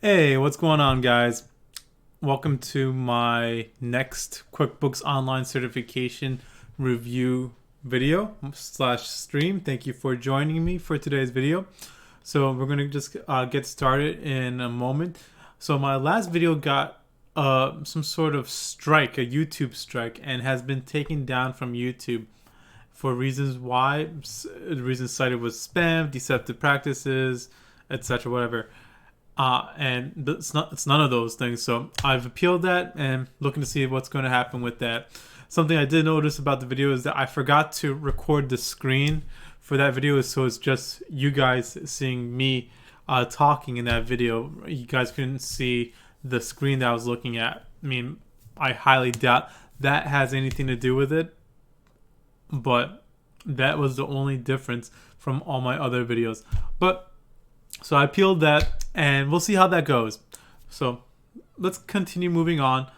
Hey, what's going on, guys? Welcome to my next QuickBooks Online Certification review video slash stream. Thank you for joining me for today's video. So we're going to just get started in a moment. So my last video got some sort of strike, a YouTube strike, and has been taken down from YouTube for reasons why. The reasons cited was spam, deceptive practices, etc. Whatever. And it's none of those things. So I've appealed that and looking to see what's going to happen with that. Something I did notice about the video is that I forgot to record the screen for that video, so it's just you guys seeing me talking in that video. You guys couldn't see the screen that I was looking at. I mean, I highly doubt that has anything to do with it, but that was the only difference from all my other videos. But so I peeled that, and we'll see how that goes. So let's continue moving on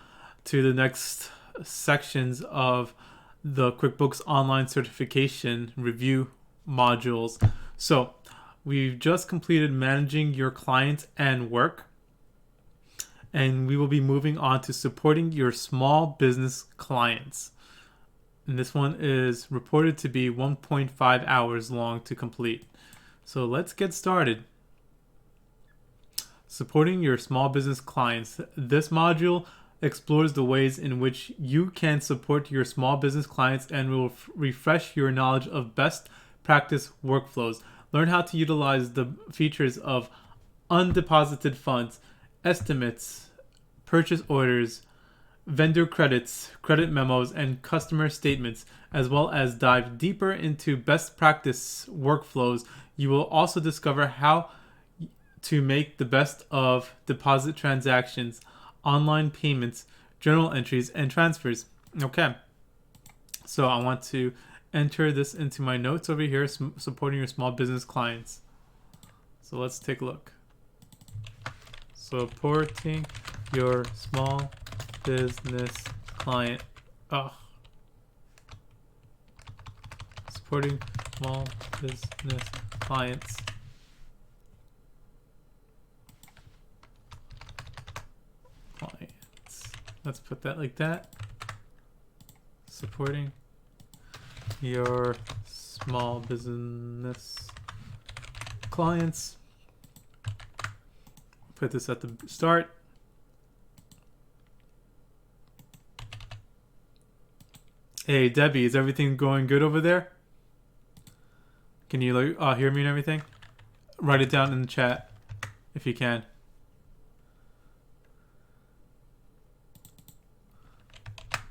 to the next sections of the QuickBooks Online Certification review modules. So we've just completed managing your clients and work, and we will be moving on to supporting your small business clients. And this one is reported to be 1.5 hours long to complete. So let's get started. Supporting your small business clients. This module explores the ways in which you can support your small business clients and will refresh your knowledge of best practice workflows. Learn how to utilize the features of undeposited funds, estimates, purchase orders, vendor credits, credit memos, and customer statements, as well as dive deeper into best practice workflows. You will also discover how to make the best of deposit transactions, online payments, journal entries, and transfers. Okay, so I want to enter this into my notes over here, supporting your small business clients. So let's take a look. Supporting your small business client. Supporting small business clients. Let's put that like that. Supporting your small business clients. Put this at the start. Hey Debbie, is everything going good over there? Can you hear me and everything? Write it down in the chat if you can.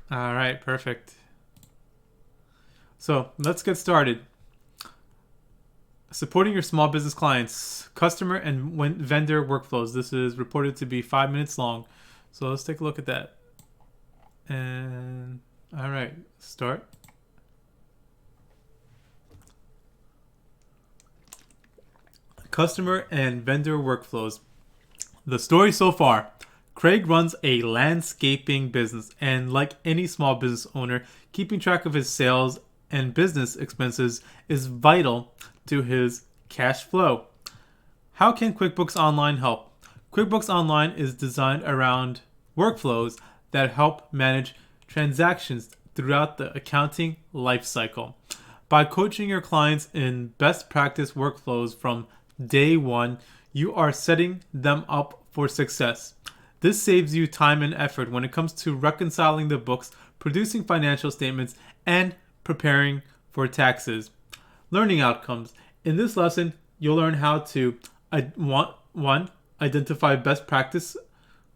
All right, perfect. So let's get started. Supporting your small business clients, customer and vendor workflows. This is reported to be 5 minutes long. So let's take a look at that. And all right, start. Customer and vendor workflows. The story so far. Craig runs a landscaping business, and like any small business owner, keeping track of his sales and business expenses is vital to his cash flow. How can QuickBooks Online help? QuickBooks Online is designed around workflows that help manage transactions throughout the accounting lifecycle. By coaching your clients in best practice workflows from day one, you are setting them up for success. This saves you time and effort when it comes to reconciling the books, producing financial statements, and preparing for taxes. Learning outcomes. In this lesson, you'll learn how to identify best practice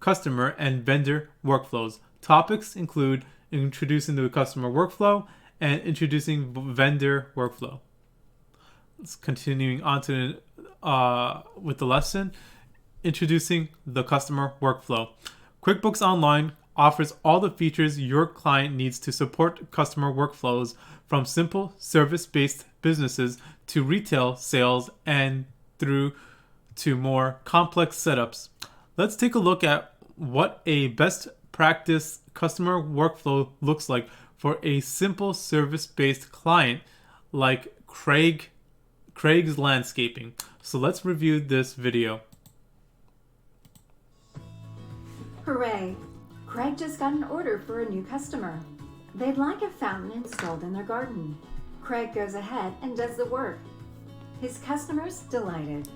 customer and vendor workflows. Topics include introducing the customer workflow and introducing vendor workflow. Let's continuing on to with the lesson. Introducing the customer workflow. QuickBooks Online offers all the features your client needs to support customer workflows, from simple service-based businesses to retail sales and through to more complex setups. Let's take a look at what a best practice customer workflow looks like for a simple service-based client like Craig's Landscaping. So let's review this video. Hooray! Craig just got an order for a new customer. They'd like a fountain installed in their garden. Craig goes ahead and does the work. His customer's delighted.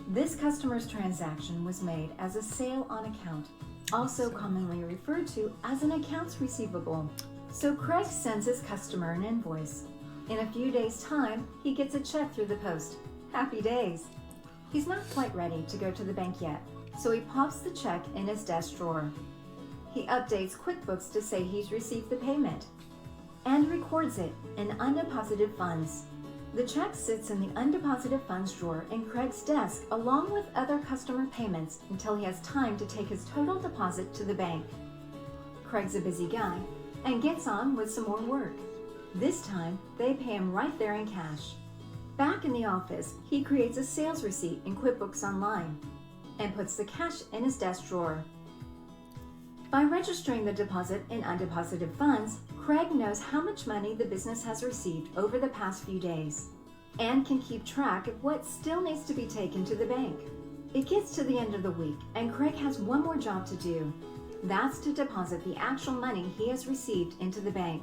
This customer's transaction was made as a sale on account, also commonly referred to as an accounts receivable. So Craig sends his customer an invoice. In a few days' time, he gets a check through the post. Happy days! He's not quite ready to go to the bank yet, so he pops the check in his desk drawer. He updates QuickBooks to say he's received the payment and records it in undeposited funds. The check sits in the undeposited funds drawer in Craig's desk along with other customer payments until he has time to take his total deposit to the bank. Craig's a busy guy and gets on with some more work. This time, they pay him right there in cash. Back in the office, he creates a sales receipt in QuickBooks Online and puts the cash in his desk drawer. By registering the deposit in undeposited funds, Craig knows how much money the business has received over the past few days and can keep track of what still needs to be taken to the bank. It gets to the end of the week and Craig has one more job to do. That's to deposit the actual money he has received into the bank.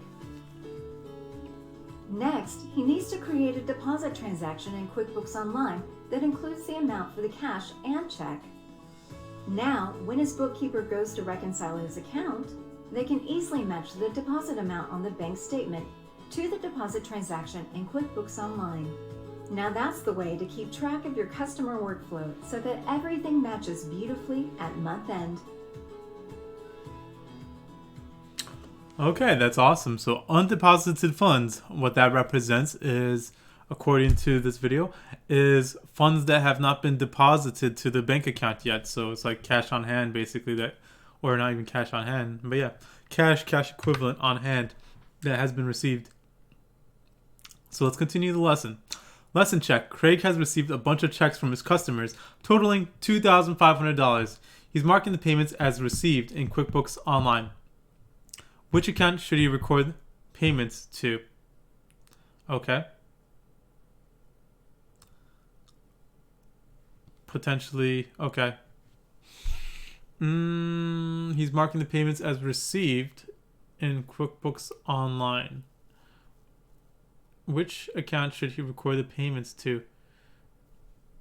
Next, he needs to create a deposit transaction in QuickBooks Online that includes the amount for the cash and check. Now, when his bookkeeper goes to reconcile his account, they can easily match the deposit amount on the bank statement to the deposit transaction in QuickBooks Online. Now that's the way to keep track of your customer workflow so that everything matches beautifully at month end. Okay, that's awesome. So undeposited funds, what that represents is, according to this video, is funds that have not been deposited to the bank account yet. So it's like cash on hand, basically, that, or not even cash on hand, but yeah, cash equivalent on hand that has been received. So let's continue the lesson. Lesson check. Craig has received a bunch of checks from his customers, totaling $2,500. He's marking the payments as received in QuickBooks Online. Which account should he record payments to? Okay. Potentially, okay. He's marking the payments as received in QuickBooks Online. Which account should he record the payments to?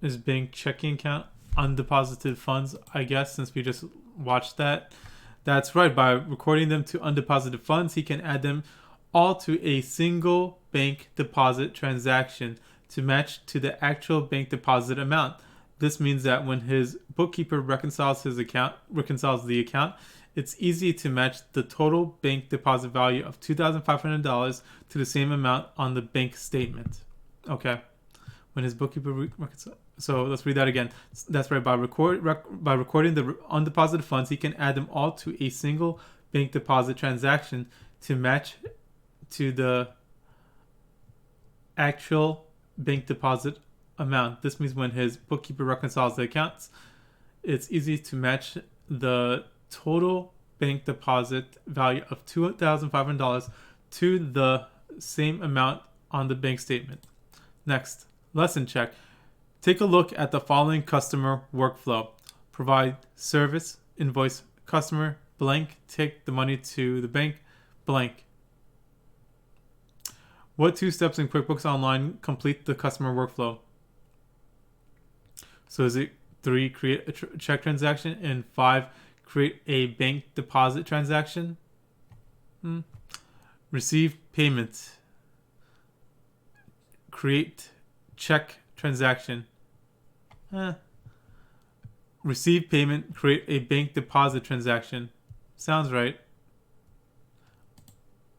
His bank checking account, undeposited funds, I guess, since we just watched that. That's right. By recording them to undeposited funds, he can add them all to a single bank deposit transaction to match to the actual bank deposit amount. This means that when his bookkeeper reconciles the account, it's easy to match the total bank deposit value of $2,500 to the same amount on the bank statement. Okay. When his bookkeeper reconciles. So let's read that again. That's right. By recording the undeposited funds, he can add them all to a single bank deposit transaction to match to the actual bank deposit amount. This means when his bookkeeper reconciles the accounts, it's easy to match the total bank deposit value of $2,500 to the same amount on the bank statement. Next, lesson check. Take a look at the following customer workflow. Provide service, invoice customer, blank, take the money to the bank, blank. What 2 steps in QuickBooks Online complete the customer workflow? So is it 3, create a check transaction, and 5, create a bank deposit transaction? Receive payment. Create check transaction. Receive payment, create a bank deposit transaction. Sounds right.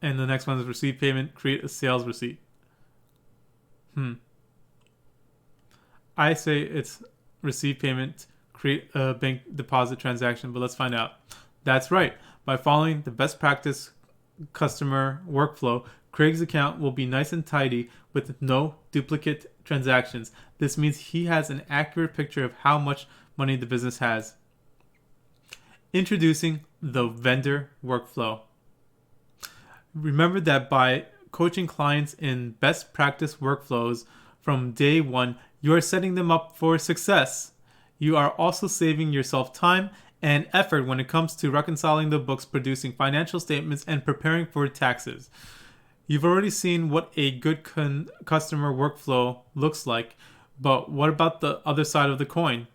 And the next one is receive payment, create a sales receipt. I say it's receive payment, create a bank deposit transaction, but let's find out. That's right. By following the best practice customer workflow, Craig's account will be nice and tidy with no duplicate transactions. This means he has an accurate picture of how much money the business has. Introducing the vendor workflow. Remember that by coaching clients in best practice workflows from day one, you are setting them up for success. You are also saving yourself time and effort when it comes to reconciling the books, producing financial statements, and preparing for taxes. You've already seen what a good customer workflow looks like, but what about the other side of the coin?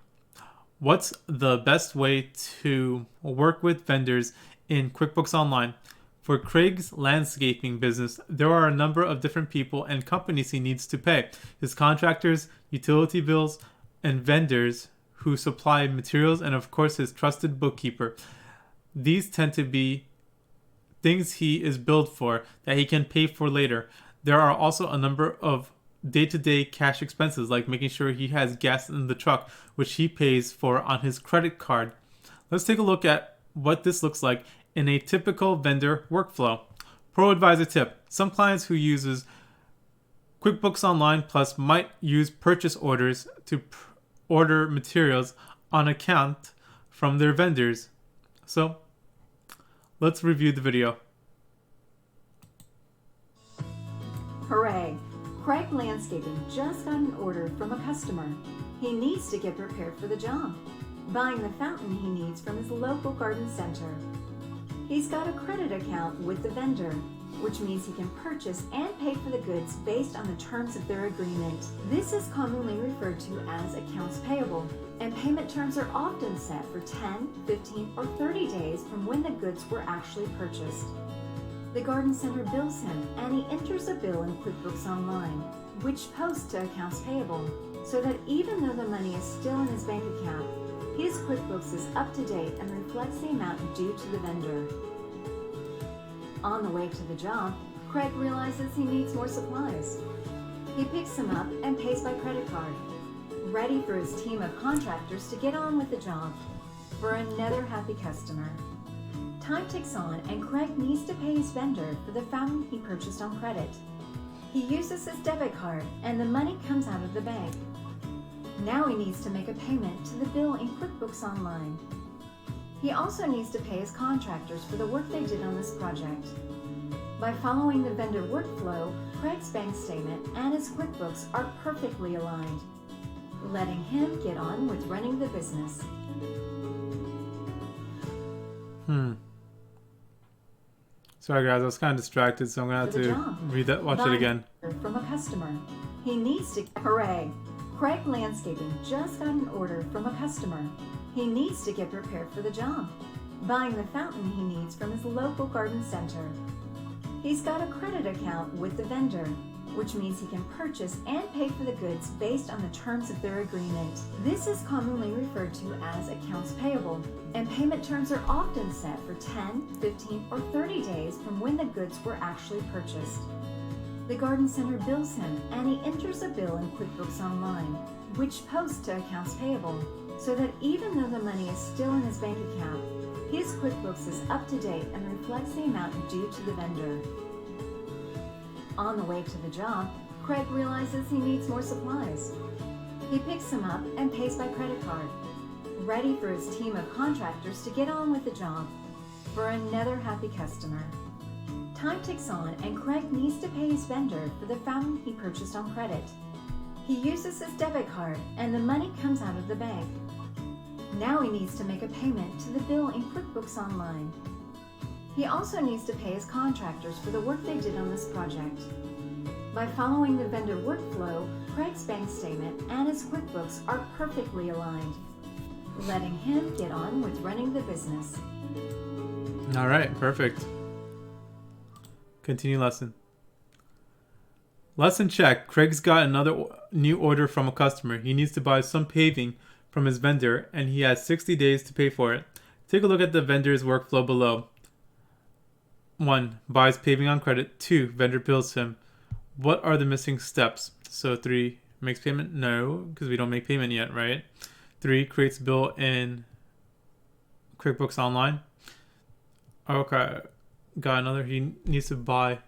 What's the best way to work with vendors in QuickBooks Online? For Craig's landscaping business, there are a number of different people and companies he needs to pay. His contractors, utility bills, and vendors who supply materials, and of course his trusted bookkeeper. These tend to be things he is billed for that he can pay for later. There are also a number of day-to-day cash expenses, like making sure he has gas in the truck, which he pays for on his credit card. Let's take a look at what this looks like in a typical vendor workflow. ProAdvisor tip. Some clients who uses QuickBooks Online Plus might use purchase orders to order materials on account from their vendors. So let's review the video. Hooray! Craig Landscaping just got an order from a customer. He needs to get prepared for the job, buying the fountain he needs from his local garden center. He's got a credit account with the vendor, which means he can purchase and pay for the goods based on the terms of their agreement. This is commonly referred to as accounts payable, and payment terms are often set for 10, 15, or 30 days from when the goods were actually purchased. The garden center bills him, and he enters a bill in QuickBooks Online, which posts to accounts payable, so that even though the money is still in his bank account, his QuickBooks is up to date and reflects the amount due to the vendor. On the way to the job, Craig realizes he needs more supplies. He picks them up and pays by credit card, ready for his team of contractors to get on with the job. For another happy customer. Time ticks on and Craig needs to pay his vendor for the fountain he purchased on credit. He uses his debit card and the money comes out of the bank. Now he needs to make a payment to the bill in QuickBooks Online. He also needs to pay his contractors for the work they did on this project. By following the vendor workflow, Craig's bank statement and his QuickBooks are perfectly aligned, letting him get on with running the business. Sorry guys, I was kind of distracted, so I'm gonna have to watch it again. From a customer. He needs to, hooray! Craig Landscaping just got an order from a customer. He needs to get prepared for the job, buying the fountain he needs from his local garden center. He's got a credit account with the vendor, which means he can purchase and pay for the goods based on the terms of their agreement. This is commonly referred to as accounts payable, and payment terms are often set for 10, 15, or 30 days from when the goods were actually purchased. The garden center bills him, and he enters a bill in QuickBooks Online, which posts to accounts payable, so that even though the money is still in his bank account, his QuickBooks is up to date and reflects the amount due to the vendor. On the way to the job, Craig realizes he needs more supplies. He picks them up and pays by credit card, ready for his team of contractors to get on with the job. For another happy customer. Time ticks on and Craig needs to pay his vendor for the fountain he purchased on credit. He uses his debit card and the money comes out of the bank. Now he needs to make a payment to the bill in QuickBooks Online. He also needs to pay his contractors for the work they did on this project. By following the vendor workflow, Craig's bank statement and his QuickBooks are perfectly aligned, letting him get on with running the business. All right, perfect. Continue lesson. Lesson check. Craig's got another new order from a customer. He needs to buy some paving from his vendor, and he has 60 days to pay for it. Take a look at the vendor's workflow below. 1. Buys paving on credit. 2. Vendor bills him. What are the missing steps? So 3. Makes payment? No, because we don't make payment yet, right? 3. Creates a bill in QuickBooks Online. Okay. Got another. He needs to buy.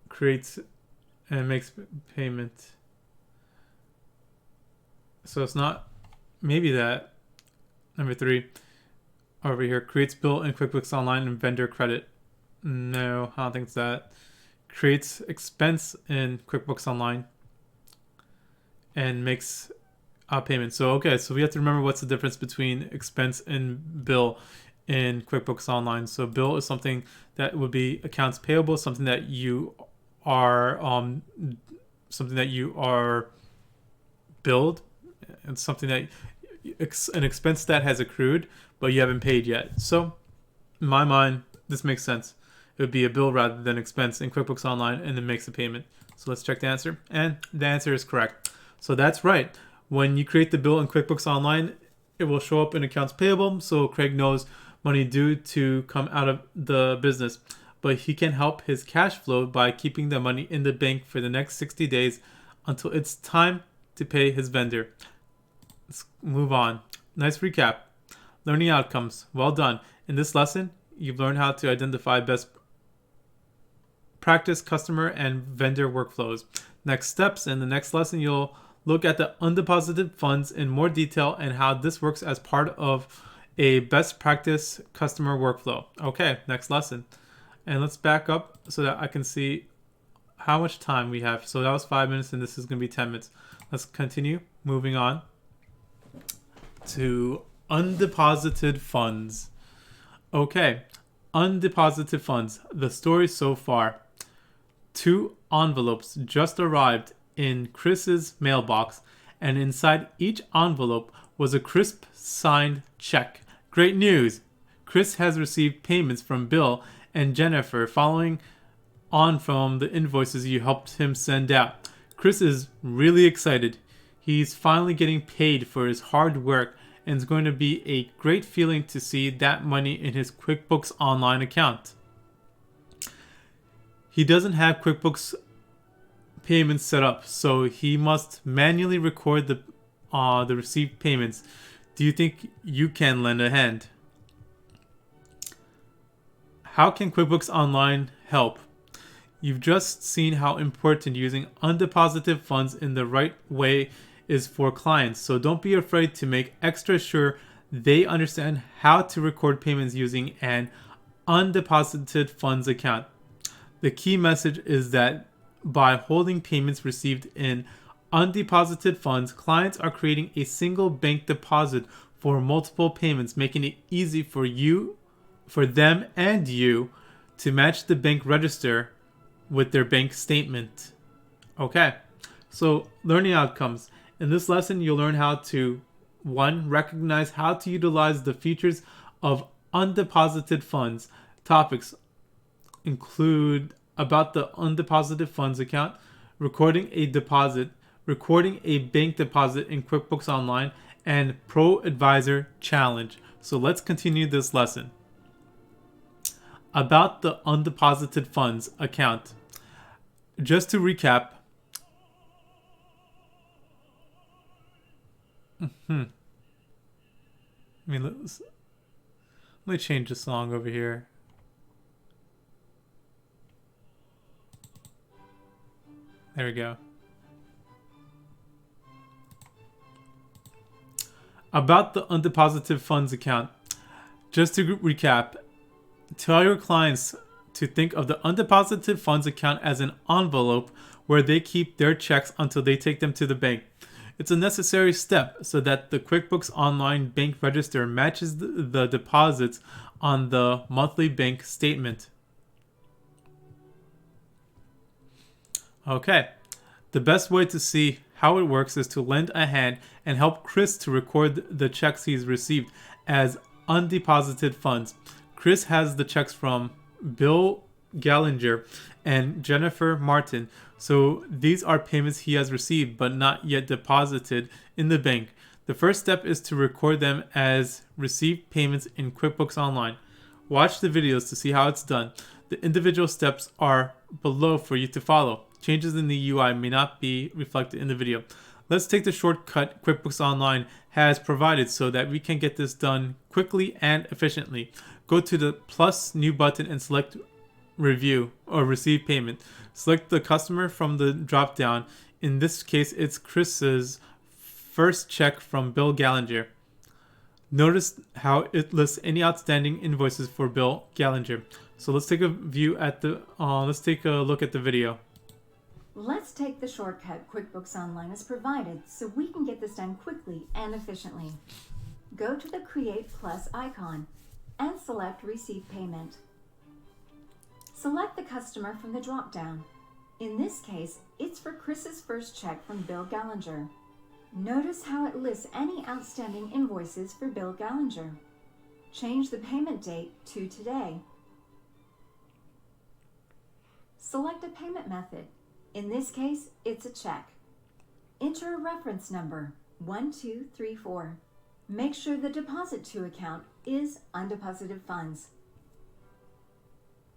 Creates and makes payment. So it's not maybe that. Number 3. Over here. Creates bill in QuickBooks Online and vendor credit. No, I don't think it's that. Creates expense in QuickBooks Online and makes payment. So okay, so we have to remember what's the difference between expense and bill in QuickBooks Online. So bill is something that would be accounts payable, something that you are billed, and something that an expense that has accrued but you haven't paid yet. So in my mind, this makes sense. It would be a bill rather than expense in QuickBooks Online, and then makes a payment. So let's check the answer, and the answer is correct. So that's right. When you create the bill in QuickBooks Online, it will show up in accounts payable, so Craig knows money due to come out of the business. But he can help his cash flow by keeping the money in the bank for the next 60 days until it's time to pay his vendor. Let's move on. Nice recap. Learning outcomes. Well done. In this lesson, you've learned how to identify best practice customer and vendor workflows. Next steps. In the next lesson, you'll look at the undeposited funds in more detail and how this works as part of a best practice customer workflow. Okay, next lesson. And let's back up so that I can see how much time we have. So that was 5 minutes, and this is going to be 10 minutes. Let's continue moving on to undeposited funds. Okay, undeposited funds. The story so far. 2 envelopes just arrived in Chris's mailbox, and inside each envelope was a crisp signed check. Great news! Chris has received payments from Bill and Jennifer following on from the invoices you helped him send out. Chris is really excited. He's finally getting paid for his hard work, and it's going to be a great feeling to see that money in his QuickBooks Online account. He doesn't have QuickBooks payments set up, so he must manually record the received payments. Do you think you can lend a hand? How can QuickBooks Online help? You've just seen how important using undeposited funds in the right way is for clients, so don't be afraid to make extra sure they understand how to record payments using an undeposited funds account. The key message is that by holding payments received in undeposited funds, clients are creating a single bank deposit for multiple payments, making it easy for them and you to match the bank register with their bank statement. Okay, so learning outcomes. In this lesson, you'll learn how to 1. Recognize how to utilize the features of undeposited funds. Topics include about the undeposited funds account, recording a deposit, recording a bank deposit in QuickBooks Online, and ProAdvisor challenge. So let's continue this lesson. About the undeposited funds account. Just to recap, let me change the song over here. There we go. About the undeposited funds account. Just to recap, tell your clients to think of the undeposited funds account as an envelope where they keep their checks until they take them to the bank. It's a necessary step so that the QuickBooks Online bank register matches the deposits on the monthly bank statement. Okay, the best way to see how it works is to lend a hand and help Chris to record the checks he's received as undeposited funds. Chris has the checks from Bill Gallinger and Jennifer Martin, so these are payments he has received but not yet deposited in the bank. The first step is to record them as received payments in QuickBooks Online. Watch the videos to see how it's done. The individual steps are below for you to follow. Changes in the UI may not be reflected in the video. Let's take the shortcut QuickBooks Online has provided so that we can get this done quickly and efficiently. Go to the plus new button and select review or receive payment. Select the customer from the drop down. In this case, it's Chris's first check from Bill Gallinger. Notice how it lists any outstanding invoices for Bill Gallinger. So let's take a look at the video. Let's take the shortcut QuickBooks Online has provided so we can get this done quickly and efficiently. Go to the Create Plus icon and select Receive Payment. Select the customer from the drop-down. In this case, it's for Chris's first check from Bill Gallinger. Notice how it lists any outstanding invoices for Bill Gallinger. Change the payment date to today. Select a payment method. In this case, it's a check. Enter a reference number, 1234. Make sure the deposit to account is undeposited funds.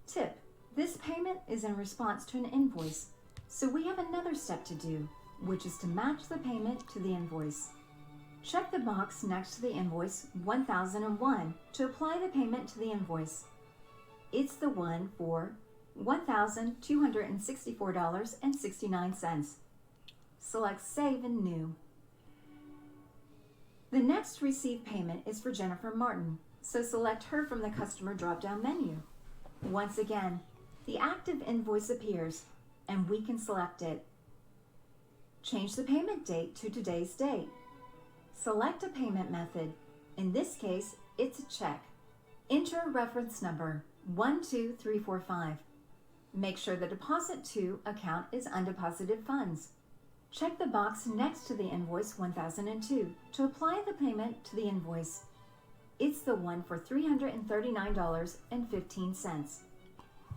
Tip: this payment is in response to an invoice, so we have another step to do, which is to match the payment to the invoice. Check the box next to the invoice 1001 to apply the payment to the invoice. It's the one for $1,264.69. Select Save and New. The next received payment is for Jennifer Martin, so select her from the Customer drop-down menu. Once again, the active invoice appears, and we can select it. Change the payment date to today's date. Select a payment method. In this case, it's a check. Enter a reference number, 12345. Make sure the deposit to account is undeposited funds. Check the box next to the invoice 1002 to apply the payment to the invoice. It's the one for $339.15.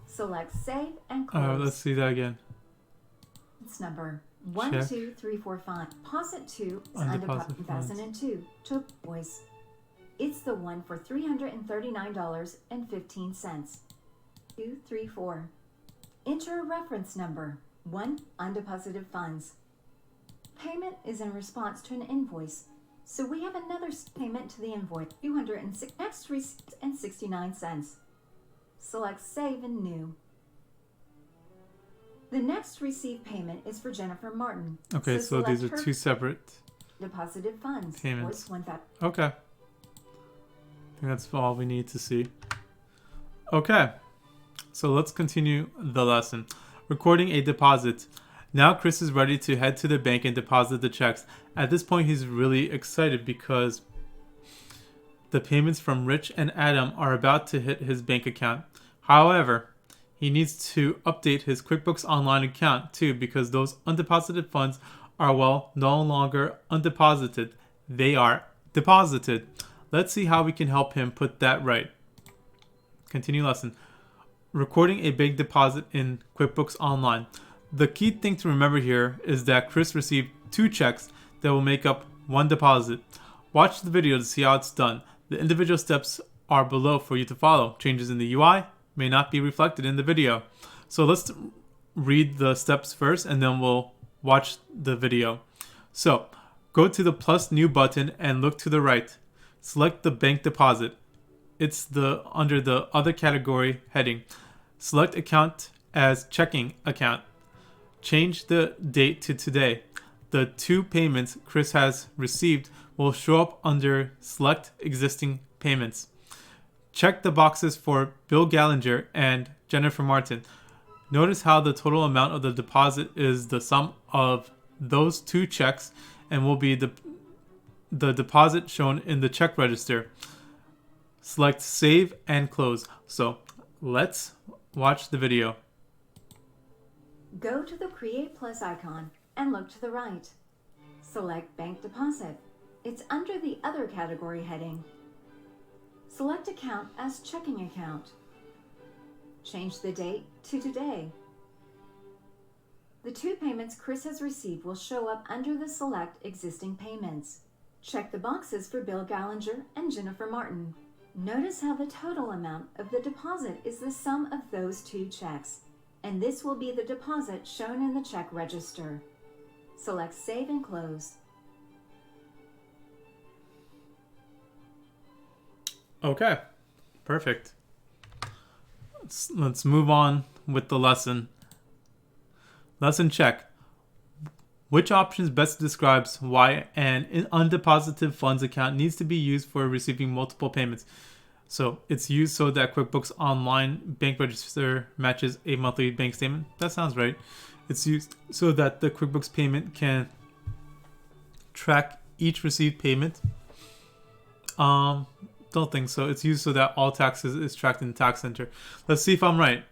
Select Save and Close. Let's see that again. It's number 12345. Deposit to undeposited 1002 to invoice. It's the one for $339.15. 234. Enter a reference number, 1 undeposited funds. Payment is in response to an invoice, so we have another payment to the invoice, $206.69. Select Save and New. The next received payment is for Jennifer Martin. Okay, so these are two separate deposited funds. Payments. Okay. I think that's all we need to see. Okay. So let's continue the lesson. Recording a deposit. Now Chris is ready to head to the bank and deposit the checks. At this point, he's really excited because the payments from Rich and Adam are about to hit his bank account. However, he needs to update his QuickBooks Online account too, because those undeposited funds are, well, no longer undeposited. They are deposited. Let's see how we can help him put that right. Continue lesson. Recording a big deposit in QuickBooks Online. The key thing to remember here is that Chris received 2 checks that will make up 1 deposit. Watch the video to see how it's done. The individual steps are below for you to follow. Changes in the UI may not be reflected in the video. So let's read the steps first and then we'll watch the video. So go to the plus new button and look to the right. Select the bank deposit. It's under the other category heading. Select account as checking account. Change the date to today. The 2 payments Chris has received will show up under select existing payments. Check the boxes for Bill Gallinger and Jennifer Martin. Notice how the total amount of the deposit is the sum of those 2 checks and will be the deposit shown in the check register. Select Save and Close. So let's watch the video. Go to the Create Plus icon and look to the right. Select Bank Deposit. It's under the Other category heading. Select Account as Checking Account. Change the date to today. The 2 payments Chris has received will show up under the Select Existing Payments. Check the boxes for Bill Gallinger and Jennifer Martin. Notice how the total amount of the deposit is the sum of those 2 checks, and this will be the deposit shown in the check register. Select Save and Close. Okay, perfect. Let's move on with the lesson. Lesson check. Which options best describes why an undeposited funds account needs to be used for receiving multiple payments? So it's used so that QuickBooks Online bank register matches a monthly bank statement. That sounds right. It's used so that the QuickBooks payment can track each received payment. Don't think so. It's used so that all taxes is tracked in the tax center. Let's see if I'm right.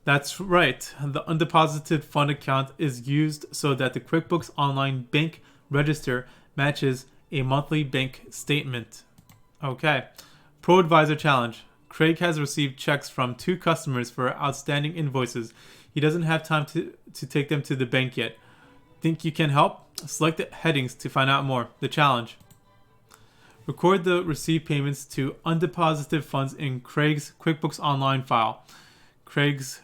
That's right. The undeposited fund account is used so that the QuickBooks Online bank register matches a monthly bank statement. Okay. ProAdvisor challenge. Craig has received checks from 2 customers for outstanding invoices. He doesn't have time to take them to the bank yet. Think you can help? Select the headings to find out more. The challenge. Record the received payments to undeposited funds in Craig's QuickBooks Online file. Craig's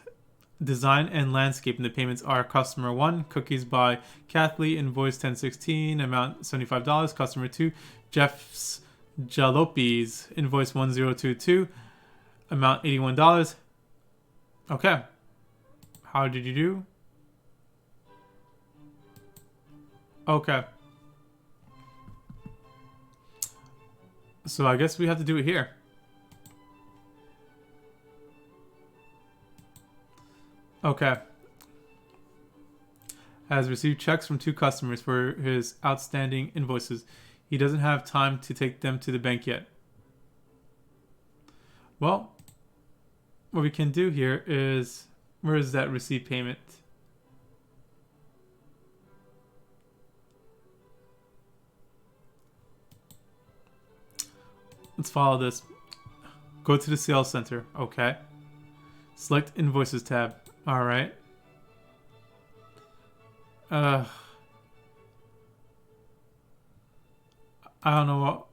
design and landscape, and the payments are customer 1, cookies by Kathleen, invoice 1016, amount $75. Customer 2, Jeff's Jalopies, invoice 1022, amount $81. Okay. How did you do? Okay. So I guess we have to do it here. Okay. Has received checks from 2 customers for his outstanding invoices. He doesn't have time to take them to the bank yet. Well, what we can do here is, where is that receipt payment? Let's follow this. Go to the sales center. Okay. Select invoices tab. All right. I don't know what.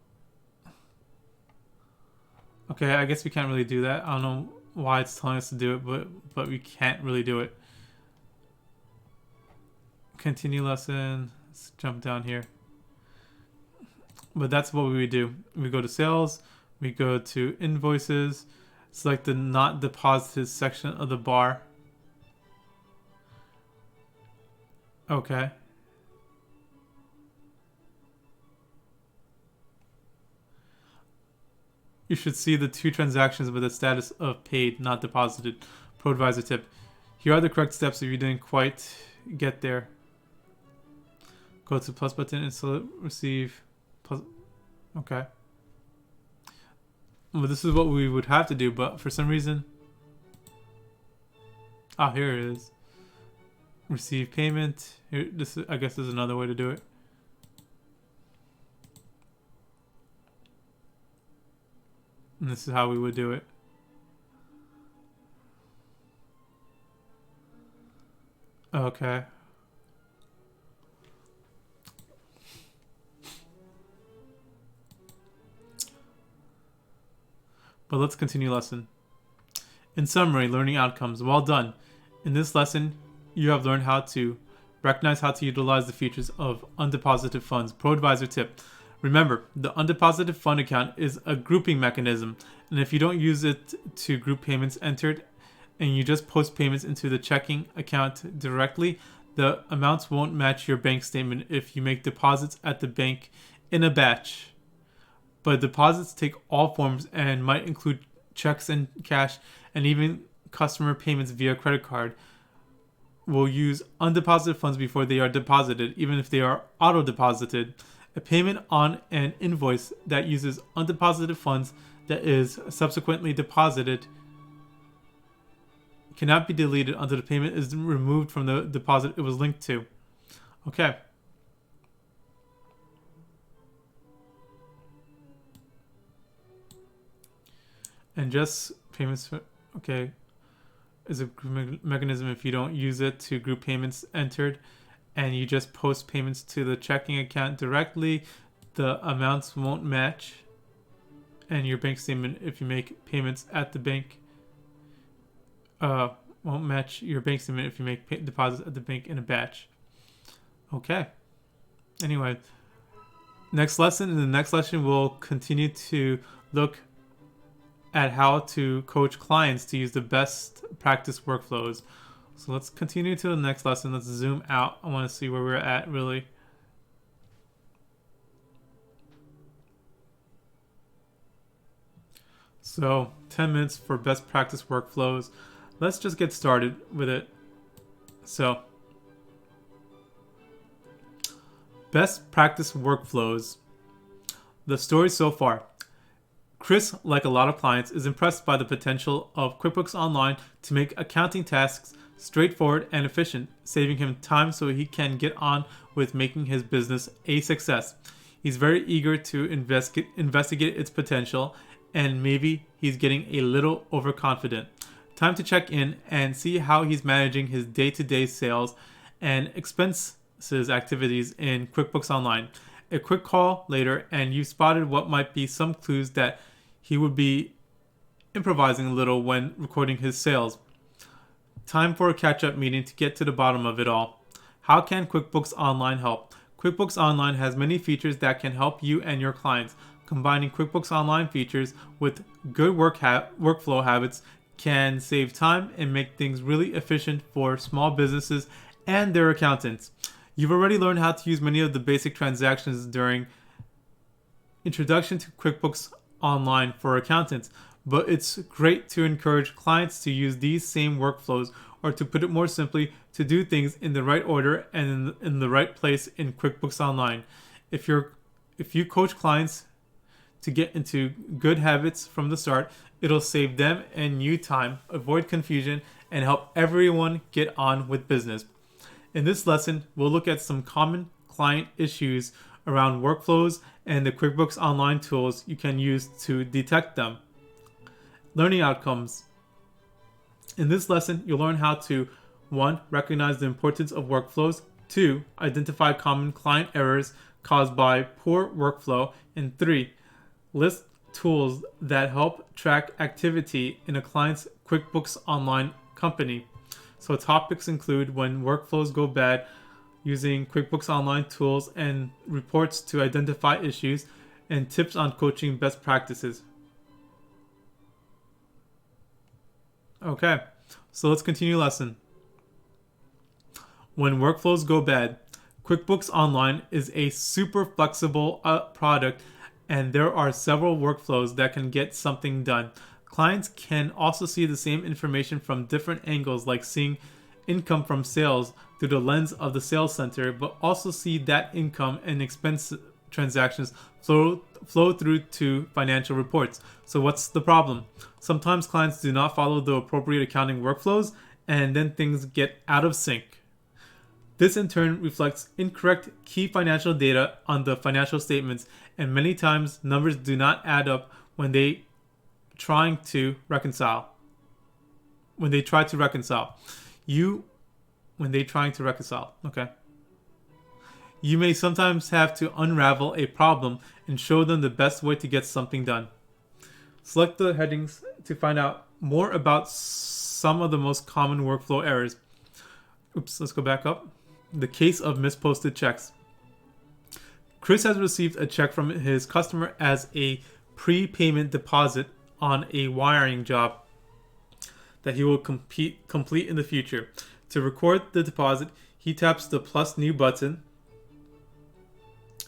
Okay, I guess we can't really do that. I don't know why it's telling us to do it, but we can't really do it. Continue lesson. Let's jump down here. But that's what we would do. We go to sales, we go to invoices, select the not deposited section of the bar. Okay. You should see the 2 transactions with the status of paid, not deposited. ProAdvisor tip. Here are the correct steps if you didn't quite get there. Go to plus button and select receive. Plus. Okay. Well, this is what we would have to do, but for some reason. Ah, here it is. Receive payment. Here, this is, I guess there's another way to do it. And this is how we would do it. Okay. But let's continue lesson. In summary, learning outcomes. Well done. In this lesson, you have learned how to recognize how to utilize the features of undeposited funds. ProAdvisor tip. Remember, the undeposited fund account is a grouping mechanism, and if you don't use it to group payments entered and you just post payments into the checking account directly, the amounts won't match your bank statement if you make deposits at the bank in a batch. But deposits take all forms and might include checks and cash and even customer payments via credit card. We'll use undeposited funds before they are deposited, even if they are auto-deposited. A payment on an invoice that uses undeposited funds that is subsequently deposited cannot be deleted until the payment is removed from the deposit it was linked to. Okay. And just payments, okay, is a mechanism if you don't use it to group payments entered and you just post payments to the checking account directly, the amounts won't match. And your bank statement, if you make payments at the bank, won't match your bank statement if you make deposits at the bank in a batch. Okay. Anyway, next lesson. In the next lesson, we'll continue to look at how to coach clients to use the best practice workflows. So let's continue to the next lesson. Let's zoom out. I want to see where we're at, really. So 10 minutes for best practice workflows. Let's just get started with it. So, best practice workflows. The story so far. Chris, like a lot of clients, is impressed by the potential of QuickBooks Online to make accounting tasks straightforward and efficient, saving him time so he can get on with making his business a success. He's very eager to investigate its potential, and maybe he's getting a little overconfident. Time to check in and see how he's managing his day-to-day sales and expenses activities in QuickBooks Online. A quick call later, and you've spotted what might be some clues that he would be improvising a little when recording his sales. Time for a catch-up meeting to get to the bottom of it all. How can QuickBooks Online help? QuickBooks Online has many features that can help you and your clients. Combining QuickBooks Online features with good workflow habits can save time and make things really efficient for small businesses and their accountants. You've already learned how to use many of the basic transactions during Introduction to QuickBooks Online for accountants, but it's great to encourage clients to use these same workflows, or to put it more simply, to do things in the right order and in the right place in QuickBooks Online. If you coach clients to get into good habits from the start, it'll save them and you time, avoid confusion, and help everyone get on with business. In this lesson, we'll look at some common client issues around workflows and the QuickBooks Online tools you can use to detect them. Learning outcomes. In this lesson, you'll learn how to 1. Recognize the importance of workflows. 2. Identify common client errors caused by poor workflow. And 3. List tools that help track activity in a client's QuickBooks Online company. So topics include when workflows go bad, using QuickBooks Online tools and reports to identify issues, and tips on coaching best practices. Okay, so let's continue lesson. When workflows go bad, QuickBooks Online is a super flexible product, and there are several workflows that can get something done. Clients can also see the same information from different angles, like seeing income from sales through the lens of the sales center, but also see that income and expense transactions flow through to financial reports. So what's the problem? Sometimes clients do not follow the appropriate accounting workflows, and then things get out of sync. This in turn reflects incorrect key financial data on the financial statements, and many times numbers do not add up when they try to reconcile. Okay. You may sometimes have to unravel a problem and show them the best way to get something done. Select the headings to find out more about some of the most common workflow errors. Let's go back up. The case of misposted checks. Chris has received a check from his customer as a prepayment deposit on a wiring job that he will complete in the future. To record the deposit, he taps the plus new button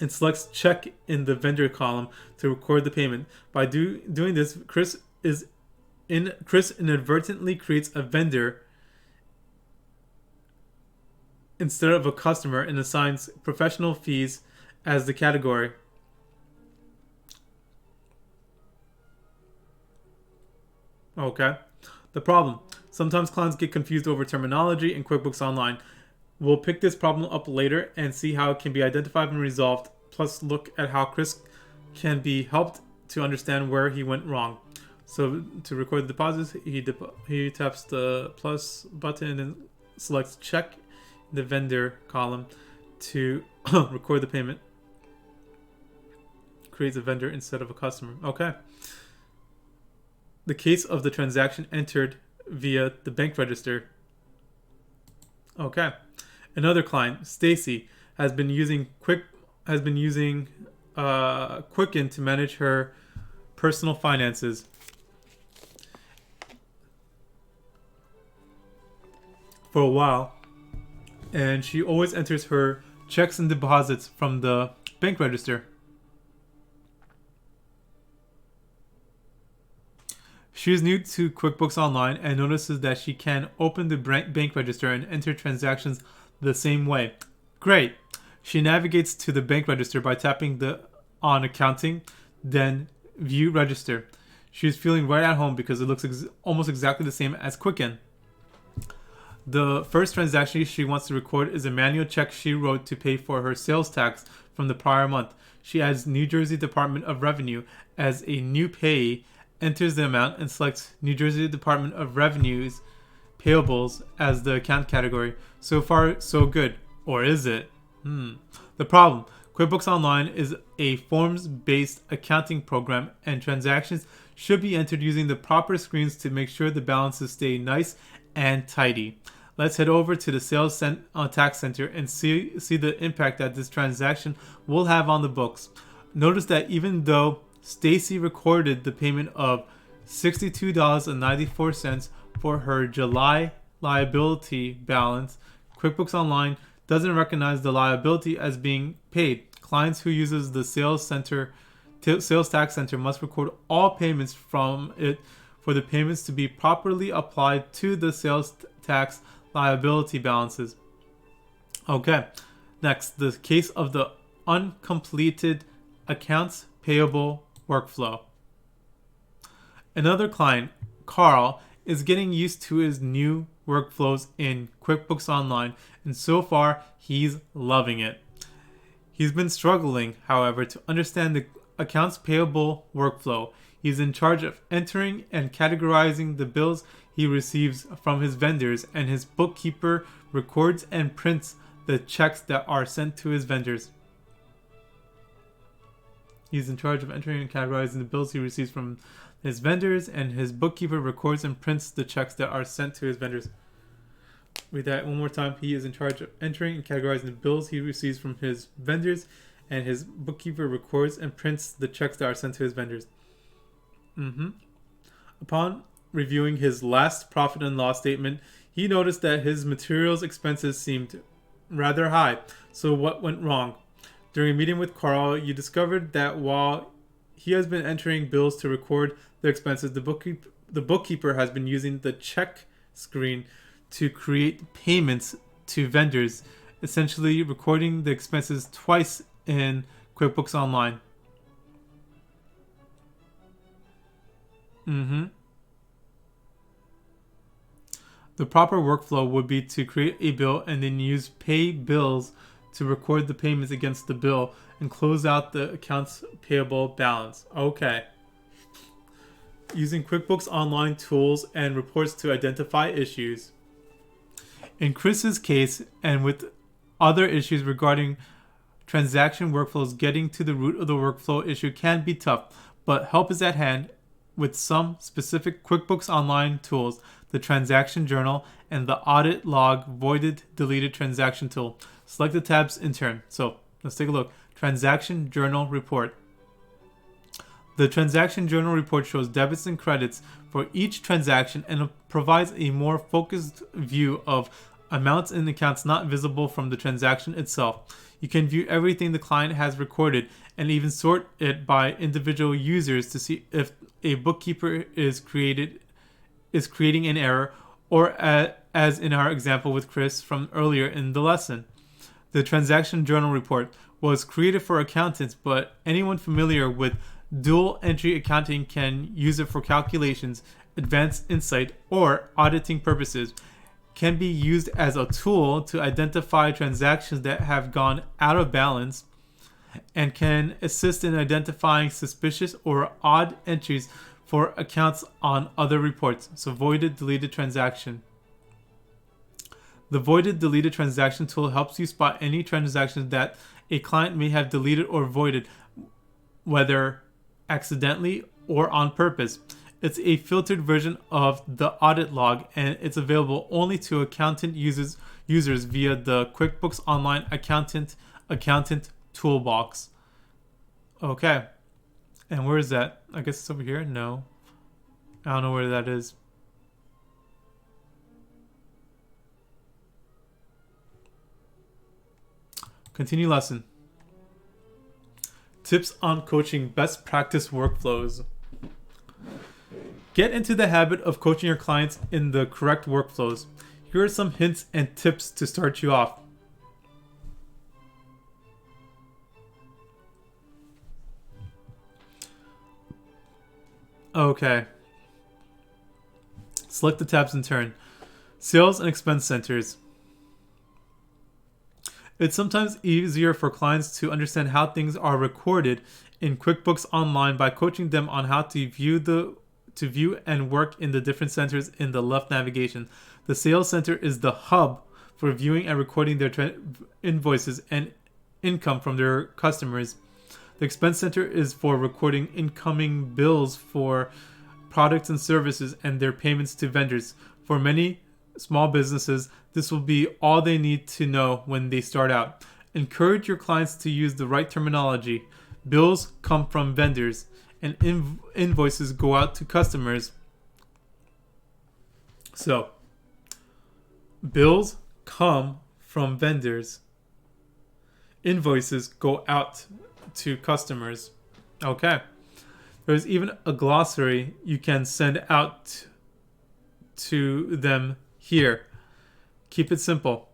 and selects check in the vendor column to record the payment. By doing this, Chris inadvertently creates a vendor instead of a customer and assigns professional fees as the category. Okay. The problem. Sometimes clients get confused over terminology in QuickBooks Online. We'll pick this problem up later and see how it can be identified and resolved, plus look at how Chris can be helped to understand where he went wrong. So to record the deposits, he taps the plus button and selects check in the vendor column to record the payment. Creates a vendor instead of a customer. Okay. The case of the transaction entered via the bank register. Okay. Another client, Stacy, has been using Quicken to manage her personal finances. For a while, and she always enters her checks and deposits from the bank register. She is new to QuickBooks Online and notices that she can open the bank register and enter transactions the same way. Great! She navigates to the bank register by tapping on Accounting, then View Register. She is feeling right at home because it looks almost exactly the same as Quicken. The first transaction she wants to record is a manual check she wrote to pay for her sales tax from the prior month. She adds New Jersey Department of Revenue as a new payee, enters the amount, and selects New Jersey Department of Revenue's payables as the account category. So far, so good. Or is it? The problem: QuickBooks Online is a forms-based accounting program, and transactions should be entered using the proper screens to make sure the balances stay nice and tidy. Let's head over to the Sales Tax Center and see the impact that this transaction will have on the books. Notice that even though Stacy recorded the payment of $62.94 for her July liability balance, QuickBooks Online doesn't recognize the liability as being paid. Clients who uses the Sales Tax Center must record all payments from it for the payments to be properly applied to the sales tax liability balances. Okay, next, the case of the uncompleted accounts payable workflow. Another client, Carl, is getting used to his new workflows in QuickBooks Online, and so far he's loving it. He's been struggling, however, to understand the accounts payable workflow. He's in charge of entering and categorizing the bills he receives from his vendors, and his bookkeeper records and prints the checks that are sent to his vendors. He's in charge of entering and categorizing the bills he receives from his vendors, and his bookkeeper records and prints the checks that are sent to his vendors. Read that one more time. He is in charge of entering and categorizing the bills he receives from his vendors, and his bookkeeper records and prints the checks that are sent to his vendors. Upon reviewing his last profit and loss statement, he noticed that his materials expenses seemed rather high. So what went wrong? During a meeting with Carl, you discovered that while he has been entering bills to record the expenses, the bookkeeper has been using the check screen to create payments to vendors, essentially recording the expenses twice in QuickBooks Online. The proper workflow would be to create a bill and then use Pay Bills to record the payments against the bill and close out the accounts payable balance. Okay. Using QuickBooks Online tools and reports to identify issues. In Chris's case, and with other issues regarding transaction workflows, getting to the root of the workflow issue can be tough, but help is at hand with some specific QuickBooks Online tools, the Transaction Journal, and the Audit Log Voided Deleted Transaction tool. Select the tabs in turn. So let's take a look. Transaction Journal Report. The Transaction Journal Report shows debits and credits for each transaction and provides a more focused view of amounts in accounts not visible from the transaction itself. You can view everything the client has recorded and even sort it by individual users to see if a bookkeeper is creating an error, or as in our example with Chris from earlier in the lesson. The Transaction Journal Report was created for accountants, but anyone familiar with dual entry accounting can use it for calculations, advanced insight, or auditing purposes. Can be used as a tool to identify transactions that have gone out of balance, and can assist in identifying suspicious or odd entries for accounts on other reports. So voided deleted transaction. The voided deleted transaction tool helps you spot any transactions that a client may have deleted or voided, whether accidentally or on purpose. It's a filtered version of the audit log, and it's available only to accountant users via the QuickBooks Online Accountant Toolbox. Okay. And where is that? I guess it's over here? No. I don't know where that is. Continue lesson. Tips on coaching best practice workflows. Get into the habit of coaching your clients in the correct workflows. Here are some hints and tips to start you off. Okay. Select the tabs in turn. Sales and expense centers. It's sometimes easier for clients to understand how things are recorded in QuickBooks Online by coaching them on how to view and work in the different centers in the left navigation. The Sales Center is the hub for viewing and recording their invoices and income from their customers. The Expense Center is for recording incoming bills for products and services and their payments to vendors. For many small businesses, this will be all they need to know when they start out. Encourage your clients to use the right terminology. Bills come from vendors and invoices go out to customers. So, bills come from vendors. Invoices go out to customers. Okay. There's even a glossary you can send out to them here. Keep it simple.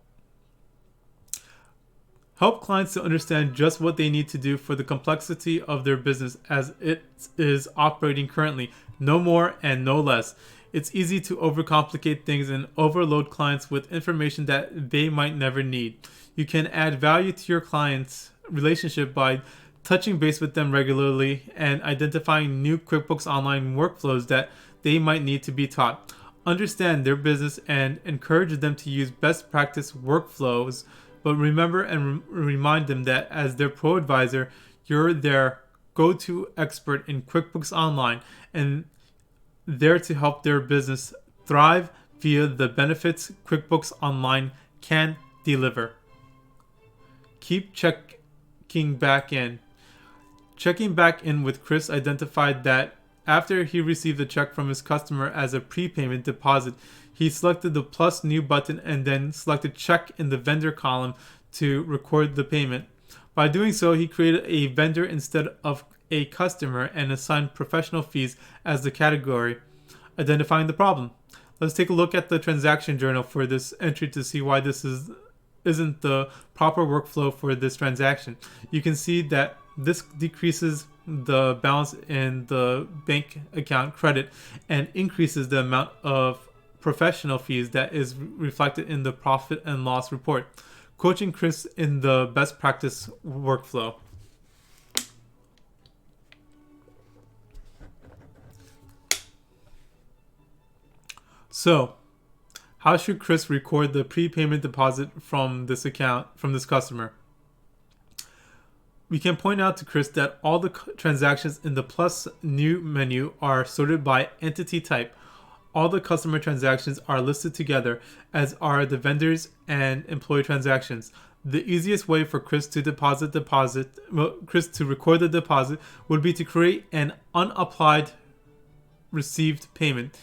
Help clients to understand just what they need to do for the complexity of their business as it is operating currently. No more and no less. It's easy to overcomplicate things and overload clients with information that they might never need. You can add value to your client's relationship by touching base with them regularly and identifying new QuickBooks Online workflows that they might need to be taught. Understand their business and encourage them to use best practice workflows, but remember and remind them that as their ProAdvisor, you're their go-to expert in QuickBooks Online and there to help their business thrive via the benefits QuickBooks Online can deliver. Keep checking back in. Checking back in with Chris identified that after he received a check from his customer as a prepayment deposit, he selected the plus new button and then selected check in the vendor column to record the payment. By doing so, he created a vendor instead of a customer and assigned professional fees as the category, identifying the problem. Let's take a look at the transaction journal for this entry to see why this isn't the proper workflow for this transaction. You can see that this decreases the balance in the bank account credit and increases the amount of professional fees that is reflected in the profit and loss report. Coaching Chris in the best practice workflow. So, how should Chris record the prepayment deposit from this customer? We can point out to Chris that all the transactions in the plus new menu are sorted by entity type. All the customer transactions are listed together, as are the vendors and employee transactions. The easiest way for Chris to record the deposit would be to create an unapplied received payment.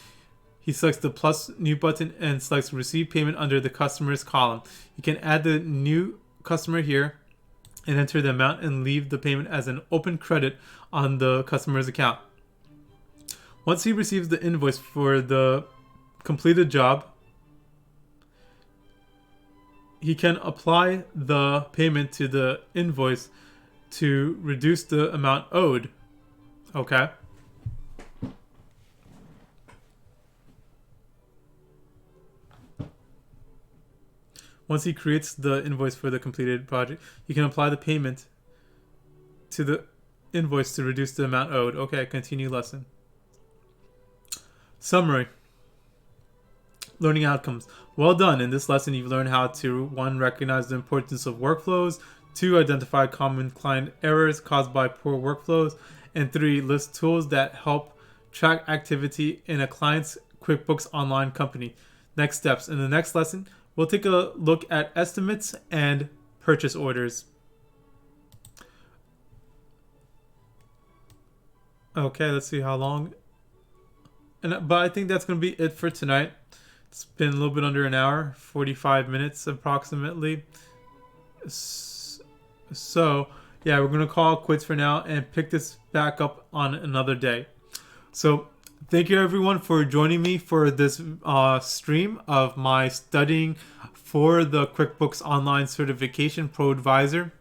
He selects the plus new button and selects receive payment under the customers column. You can add the new customer here and enter the amount and leave the payment as an open credit on the customer's account. Once he receives the invoice for the completed job, he can apply the payment to the invoice to reduce the amount owed. Okay. Once he creates the invoice for the completed project, he can apply the payment to the invoice to reduce the amount owed. Okay, continue lesson. Summary. Learning outcomes. Well done. In this lesson, you've learned how to 1. Recognize the importance of workflows, 2. Identify common client errors caused by poor workflows, and 3. List tools that help track activity in a client's QuickBooks Online company. Next steps. In the next lesson, we'll take a look at estimates and purchase orders. Okay, let's see how long. But I think that's going to be it for tonight. It's been a little bit under an hour, 45 minutes approximately. So, yeah, we're going to call it quits for now and pick this back up on another day. So, Thank you everyone for joining me for this stream of my studying for the QuickBooks Online Certification ProAdvisor.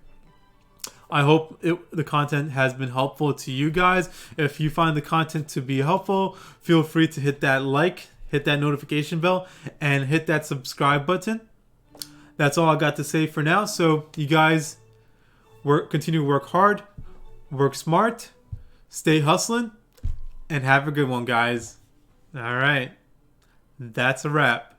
I hope the content has been helpful to you guys. If you find the content to be helpful, feel free to hit that like, hit that notification bell, and hit that subscribe button. That's all I got to say for now. So you guys continue to work hard, work smart, stay hustling, and have a good one, guys. All right. That's a wrap.